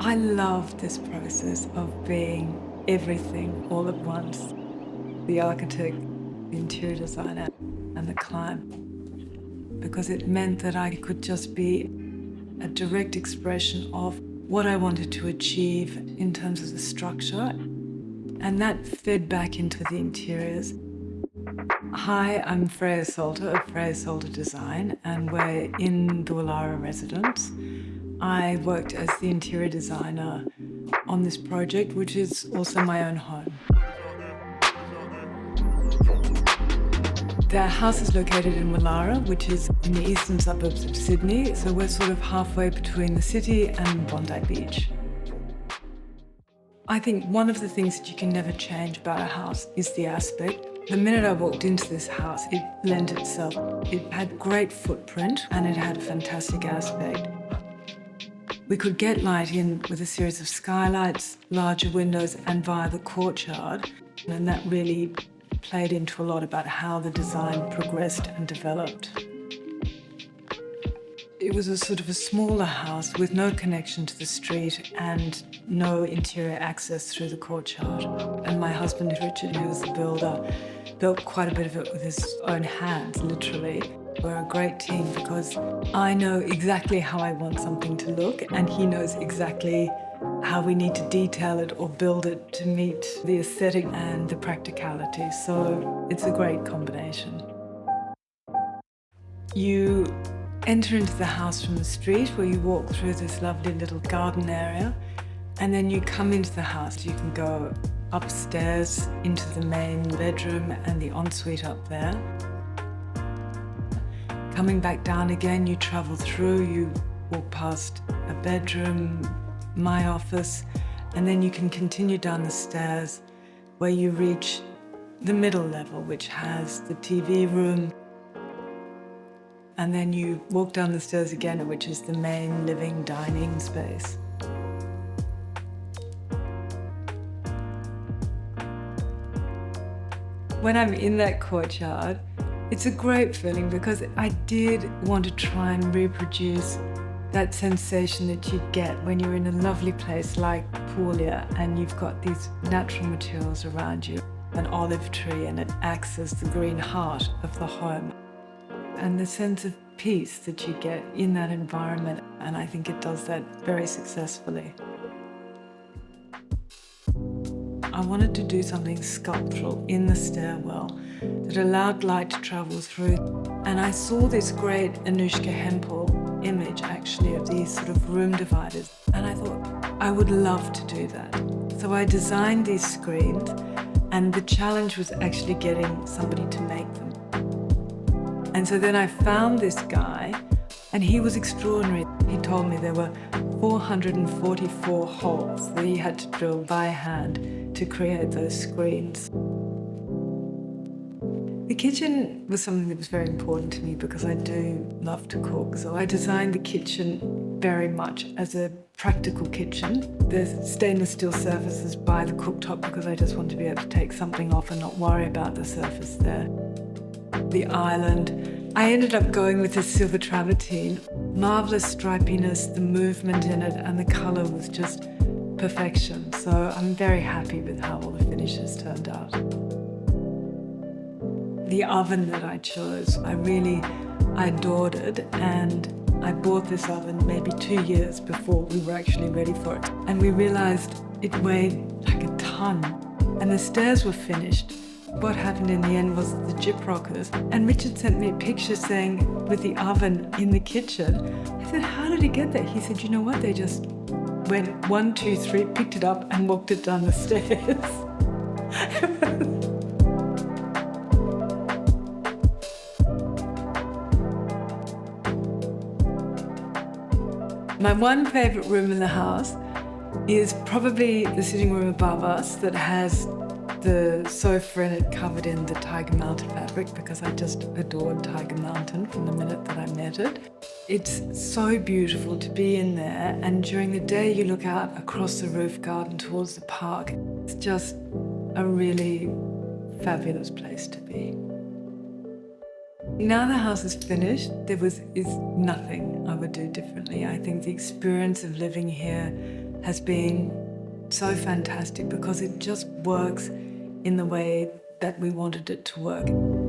I love this process of being everything all at once. The architect, the interior designer, and the client. Because it meant that I could just be a direct expression of what I wanted to achieve in terms of the structure. And that fed back into the interiors. Hi, I'm Freya Salter of Freya Salter Design, and we're in the Woollahra residence. I worked as the interior designer on this project, which is also my own home. The house is located in Woollahra, which is in the eastern suburbs of Sydney, so we're sort of halfway between the city and Bondi Beach. I think one of the things that you can never change about a house is the aspect. The minute I walked into this house, it lent itself. It had great footprint and it had a fantastic aspect. We could get light in with a series of skylights, larger windows, and via the courtyard, and that really played into a lot about how the design progressed and developed. It was a sort of a smaller house with no connection to the street and no interior access through the courtyard. And my husband, Richard, who was the builder, built quite a bit of it with his own hands, literally. We're a great team because I know exactly how I want something to look, and he knows exactly how we need to detail it or build it to meet the aesthetic and the practicality. So it's a great combination. You enter into the house from the street where you walk through this lovely little garden area, and then you come into the house. You can go upstairs into the main bedroom and the ensuite up there. Coming back down again, you travel through, you walk past a bedroom, my office, and then you can continue down the stairs where you reach the middle level, which has the TV room. And then you walk down the stairs again, which is the main living dining space. When I'm in that courtyard, it's a great feeling because I did want to try and reproduce that sensation that you get when you're in a lovely place like Puglia and you've got these natural materials around you, an olive tree, and it acts as the green heart of the home. And the sense of peace that you get in that environment, and I think it does that very successfully. I wanted to do something sculptural in the stairwell that allowed light to travel through. And I saw this great Anushka Hempel image, actually, of these sort of room dividers. And I thought, I would love to do that. So I designed these screens, and the challenge was actually getting somebody to make them. And so then I found this guy, and he was extraordinary. He told me there were 444 holes that he had to drill by hand to create those screens. The kitchen was something that was very important to me because I do love to cook. So I designed the kitchen very much as a practical kitchen. There's stainless steel surfaces by the cooktop because I just want to be able to take something off and not worry about the surface there. The island, I ended up going with the silver travertine. Marvelous stripiness, the movement in it, and the color was just perfection. So I'm very happy with how all the finishes turned out. The oven that I chose, I adored it, and I bought this oven maybe 2 years before we were actually ready for it. And we realized it weighed like a ton, and the stairs were finished. What happened in the end was the gyprockers, and Richard sent me a picture saying, with the oven in the kitchen. I said, how did he get that? He said, you know what, they just went 1, 2, 3, picked it up and walked it down the stairs. My one favourite room in the house is probably the sitting room above us that has the sofa in it covered in the Tiger Mountain fabric because I just adored Tiger Mountain from the minute that I met it. It's so beautiful to be in there, and during the day you look out across the roof garden towards the park. It's just a really fabulous place to be. Now the house is finished, there is nothing I would do differently. I think the experience of living here has been so fantastic because it just works in the way that we wanted it to work.